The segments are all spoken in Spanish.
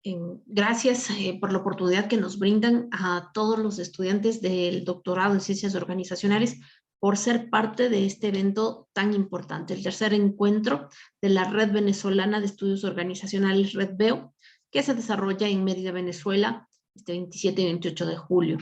Gracias por la oportunidad que nos brindan a todos los estudiantes del doctorado en Ciencias Organizacionales por ser parte de este evento tan importante, el tercer encuentro de la Red Venezolana de Estudios Organizacionales, Red VEO, que se desarrolla en Mérida, Venezuela, este 27 y 28 de julio.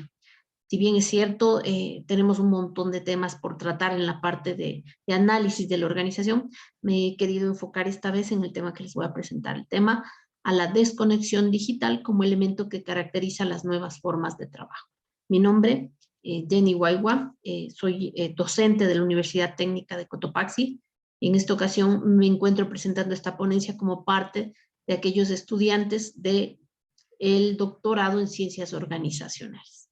Si bien es cierto, tenemos un montón de temas por tratar en la parte de análisis de la organización, me he querido enfocar esta vez en el tema que les voy a presentar, el tema a la desconexión digital como elemento que caracteriza las nuevas formas de trabajo. Mi nombre, Jenny Guaigua, soy docente de la Universidad Técnica de Cotopaxi. En esta ocasión me encuentro presentando esta ponencia como parte de aquellos estudiantes del doctorado en Ciencias Organizacionales.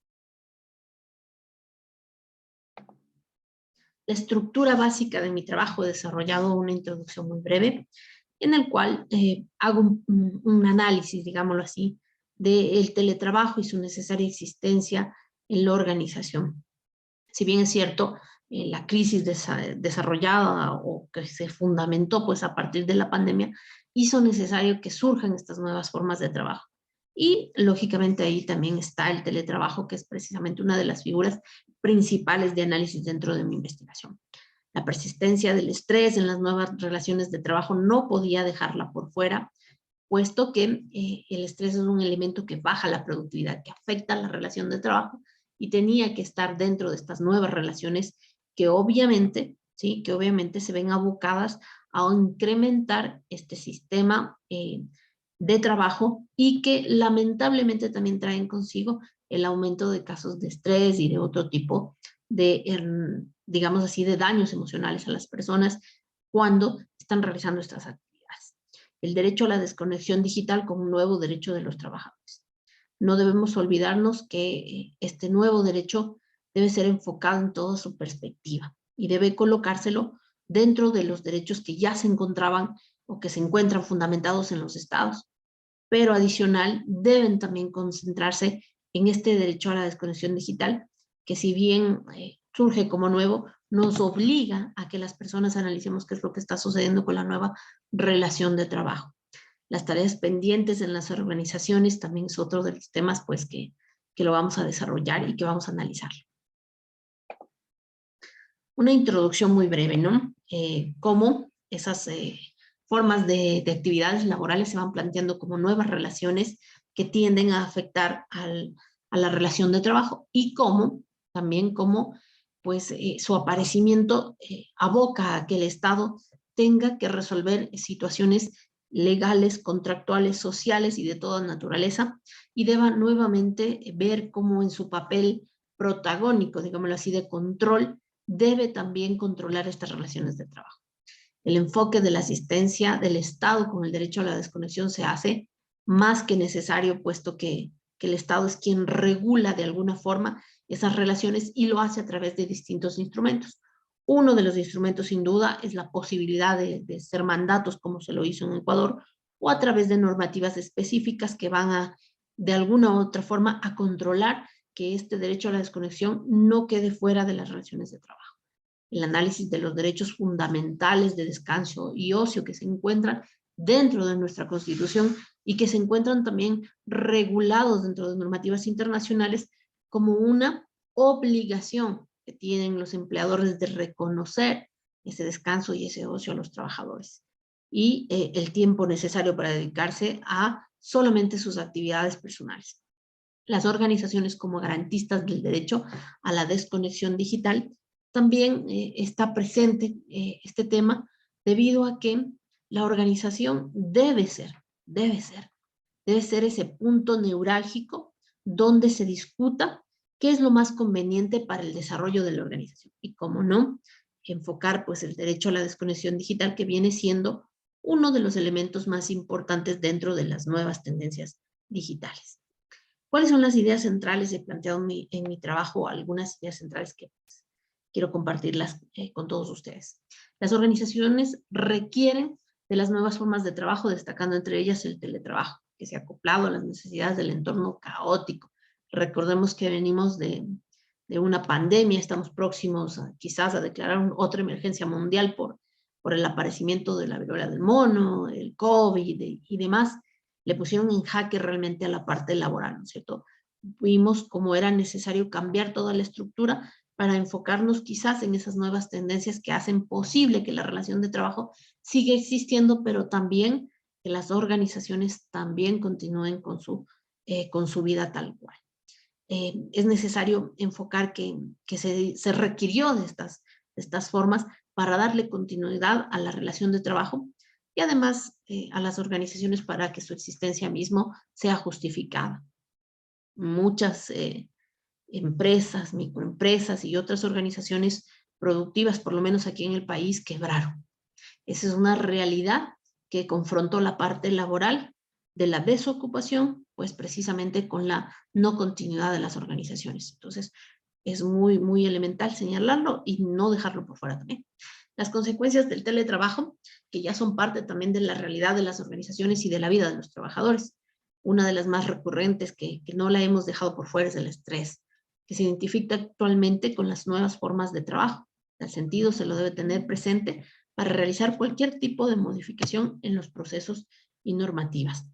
La estructura básica de mi trabajo, he desarrollado una introducción muy breve, en el cual hago un análisis, digámoslo así, del teletrabajo y su necesaria existencia en la organización. Si bien es cierto, la crisis desarrollada o que se fundamentó pues, a partir de la pandemia, hizo necesario que surjan estas nuevas formas de trabajo. Y lógicamente ahí también está el teletrabajo, que es precisamente una de las figuras principales de análisis dentro de mi investigación. La persistencia del estrés en las nuevas relaciones de trabajo no podía dejarla por fuera, puesto que el estrés es un elemento que baja la productividad, que afecta la relación de trabajo y tenía que estar dentro de estas nuevas relaciones que obviamente, ¿sí? Que obviamente se ven abocadas a incrementar este sistema de trabajo y que lamentablemente también traen consigo el aumento de casos de estrés y de otro tipo de, digamos así, de daños emocionales a las personas cuando están realizando estas actividades. El derecho a la desconexión digital como un nuevo derecho de los trabajadores. No debemos olvidarnos que este nuevo derecho debe ser enfocado en toda su perspectiva y debe colocárselo dentro de los derechos que ya se encontraban o que se encuentran fundamentados en los estados, pero adicional deben también concentrarse en este derecho a la desconexión digital, que si bien surge como nuevo, nos obliga a que las personas analicemos qué es lo que está sucediendo con la nueva relación de trabajo. Las tareas pendientes en las organizaciones también es otro de los temas pues, que lo vamos a desarrollar y que vamos a analizar. Una introducción muy breve, ¿no? Cómo esas formas de actividades laborales se van planteando como nuevas relaciones que tienden a afectar a la relación de trabajo y cómo, también cómo, pues su aparecimiento aboca a que el Estado tenga que resolver situaciones legales, contractuales, sociales y de toda naturaleza, y deba nuevamente ver cómo en su papel protagónico, digámoslo así, de control, debe también controlar estas relaciones de trabajo. El enfoque de la asistencia del Estado con el derecho a la desconexión se hace más que necesario, puesto que el Estado es quien regula de alguna forma esas relaciones y lo hace a través de distintos instrumentos. Uno de los instrumentos, sin duda, es la posibilidad de hacer mandatos, como se lo hizo en Ecuador, o a través de normativas específicas que van a, de alguna u otra forma, a controlar que este derecho a la desconexión no quede fuera de las relaciones de trabajo. El análisis de los derechos fundamentales de descanso y ocio que se encuentran dentro de nuestra Constitución y que se encuentran también regulados dentro de normativas internacionales como una obligación que tienen los empleadores de reconocer ese descanso y ese ocio a los trabajadores y el tiempo necesario para dedicarse a solamente sus actividades personales. Las organizaciones como garantistas del derecho a la desconexión digital también está presente este tema debido a que la organización debe ser ese punto neurálgico donde se discuta qué es lo más conveniente para el desarrollo de la organización y cómo no, enfocar pues el derecho a la desconexión digital que viene siendo uno de los elementos más importantes dentro de las nuevas tendencias digitales. ¿Cuáles son las ideas centrales? He planteado en mi trabajo algunas ideas centrales que pues, quiero compartirlas con todos ustedes. Las organizaciones requieren de las nuevas formas de trabajo, destacando entre ellas el teletrabajo, que se ha acoplado a las necesidades del entorno caótico. Recordemos que venimos de una pandemia, estamos próximos quizás a declarar otra emergencia mundial por el aparecimiento de la viruela del mono, el COVID y demás. le pusieron en jaque realmente a la parte laboral, ¿no es cierto? Vimos cómo era necesario cambiar toda la estructura para enfocarnos quizás en esas nuevas tendencias que hacen posible que la relación de trabajo siga existiendo, pero también que las organizaciones también continúen con su vida tal cual. Es necesario enfocar que se requirió de estas formas para darle continuidad a la relación de trabajo y además a las organizaciones para que su existencia mismo sea justificada. Muchas empresas, microempresas y otras organizaciones productivas, por lo menos aquí en el país, quebraron. Esa es una realidad que confrontó la parte laboral de la desocupación, pues precisamente con la no continuidad de las organizaciones. Entonces, es muy, muy elemental señalarlo y no dejarlo por fuera también. Las consecuencias del teletrabajo, que ya son parte también de la realidad de las organizaciones y de la vida de los trabajadores. Una de las más recurrentes que no la hemos dejado por fuera es el estrés, que se identifica actualmente con las nuevas formas de trabajo. El sentido se lo debe tener presente para realizar cualquier tipo de modificación en los procesos y normativas.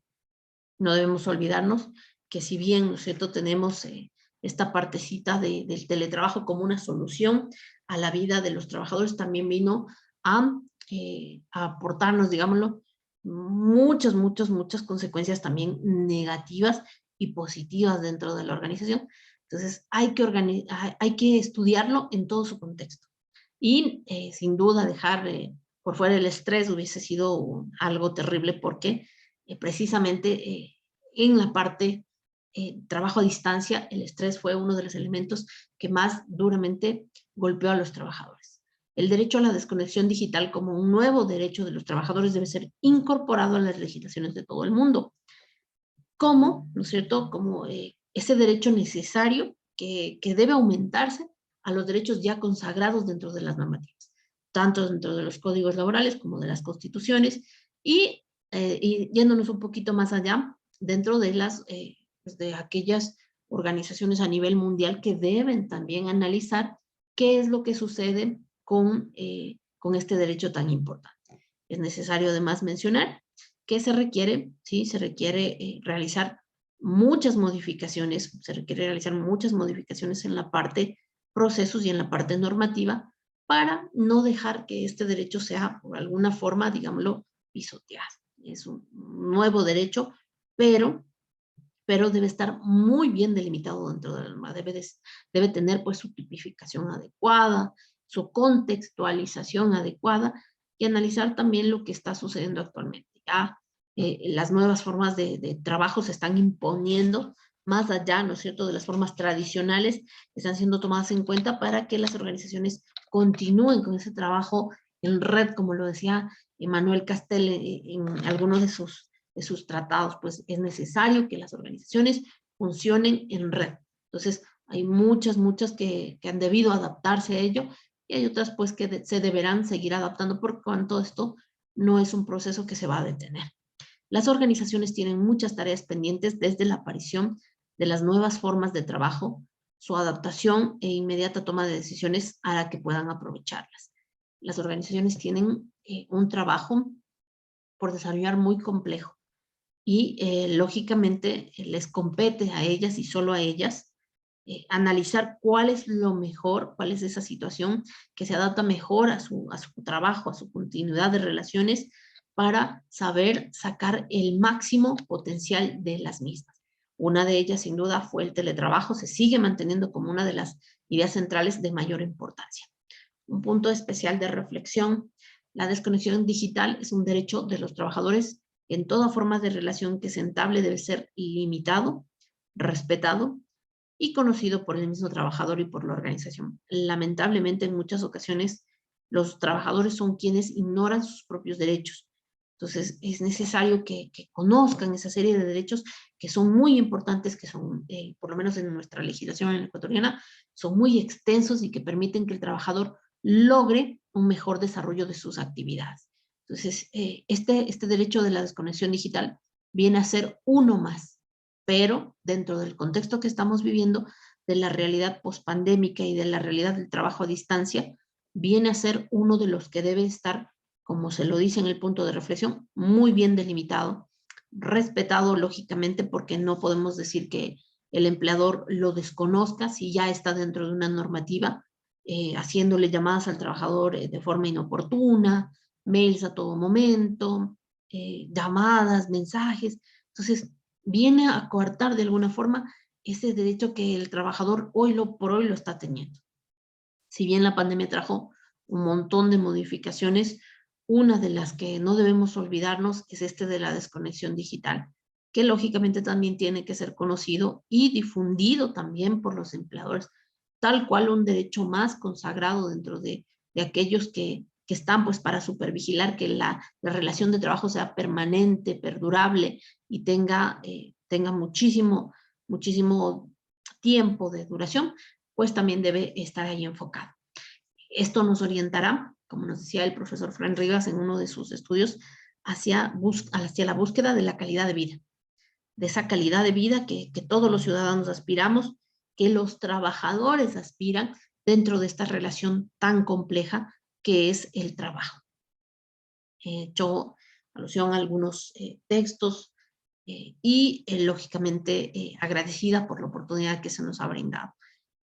No debemos olvidarnos que si bien, ¿no es cierto?, tenemos esta partecita del teletrabajo como una solución a la vida de los trabajadores, también vino a aportarnos, digámoslo, muchas consecuencias también negativas y positivas dentro de la organización. Entonces, hay que estudiarlo en todo su contexto. Y sin duda dejar por fuera el estrés hubiese sido algo terrible porque precisamente en la parte trabajo a distancia, el estrés fue uno de los elementos que más duramente golpeó a los trabajadores. El derecho a la desconexión digital como un nuevo derecho de los trabajadores debe ser incorporado a las legislaciones de todo el mundo. Como, ¿no es cierto?, como ese derecho necesario que debe aumentarse a los derechos ya consagrados dentro de las normativas, tanto dentro de los códigos laborales como de las constituciones, y yéndonos un poquito más allá, dentro de pues de aquellas organizaciones a nivel mundial que deben también analizar qué es lo que sucede con este derecho tan importante. Es necesario además mencionar que se requiere, ¿sí? Se requiere realizar muchas modificaciones, se requiere realizar muchas modificaciones en la parte procesos y en la parte normativa para no dejar que este derecho sea, por alguna forma, digámoslo, pisoteado. Es un nuevo derecho, pero debe estar muy bien delimitado dentro de la norma. Debe tener pues su tipificación adecuada, su contextualización adecuada y analizar también lo que está sucediendo actualmente. Ya las nuevas formas de trabajo se están imponiendo más allá, ¿no es cierto?, de las formas tradicionales, están siendo tomadas en cuenta para que las organizaciones continúen con ese trabajo en red, como lo decía Manuel Castel en algunos de sus tratados, pues es necesario que las organizaciones funcionen en red. Entonces, hay muchas que han debido adaptarse a ello y hay otras pues que se deberán seguir adaptando por cuanto esto no es un proceso que se va a detener. Las organizaciones tienen muchas tareas pendientes desde la aparición de las nuevas formas de trabajo, su adaptación e inmediata toma de decisiones hará que puedan aprovecharlas. Las organizaciones tienen un trabajo por desarrollar muy complejo y lógicamente les compete a ellas y solo a ellas analizar cuál es lo mejor, cuál es esa situación que se adapta mejor a su trabajo, a su continuidad de relaciones para saber sacar el máximo potencial de las mismas. Una de ellas, sin duda, fue el teletrabajo, se sigue manteniendo como una de las ideas centrales de mayor importancia. Un punto especial de reflexión, la desconexión digital es un derecho de los trabajadores en toda forma de relación que se entable debe ser limitado, respetado y conocido por el mismo trabajador y por la organización. Lamentablemente, en muchas ocasiones, los trabajadores son quienes ignoran sus propios derechos. Entonces, es necesario que conozcan esa serie de derechos que son muy importantes, que son, por lo menos en nuestra legislación ecuatoriana, son muy extensos y que permiten que el trabajador logre un mejor desarrollo de sus actividades. Entonces, este derecho de la desconexión digital viene a ser uno más, pero dentro del contexto que estamos viviendo, de la realidad pospandémica y de la realidad del trabajo a distancia, viene a ser uno de los que debe estar, como se lo dice en el punto de reflexión, muy bien delimitado, respetado lógicamente, porque no podemos decir que el empleador lo desconozca si ya está dentro de una normativa, haciéndole llamadas al trabajador de forma inoportuna, mails a todo momento, llamadas, mensajes. Entonces, viene a coartar de alguna forma ese derecho que el trabajador por hoy lo está teniendo. Si bien la pandemia trajo un montón de modificaciones, una de las que no debemos olvidarnos es este de la desconexión digital, que lógicamente también tiene que ser conocido y difundido también por los empleadores, tal cual un derecho más consagrado dentro de aquellos que están pues para supervigilar que la relación de trabajo sea permanente, perdurable y tenga muchísimo tiempo de duración, pues también debe estar ahí enfocado. Esto nos orientará, como nos decía el profesor Fran Rivas en uno de sus estudios, hacia la búsqueda de la calidad de vida, de esa calidad de vida que todos los ciudadanos aspiramos, que los trabajadores aspiran dentro de esta relación tan compleja que es el trabajo. He hecho alusión a algunos textos lógicamente agradecida por la oportunidad que se nos ha brindado.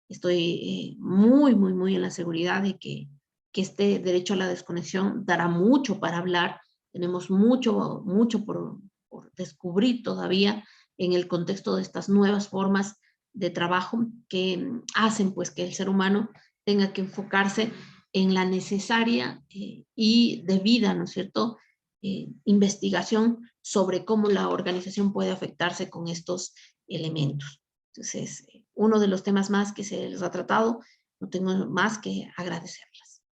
Estoy muy en la seguridad de que este derecho a la desconexión dará mucho para hablar. Tenemos mucho por descubrir todavía en el contexto de estas nuevas formas de trabajo que hacen pues que el ser humano tenga que enfocarse en la necesaria y debida, ¿no es cierto?, investigación sobre cómo la organización puede afectarse con estos elementos. Entonces, uno de los temas más que se les ha tratado, no tengo más que agradecerles.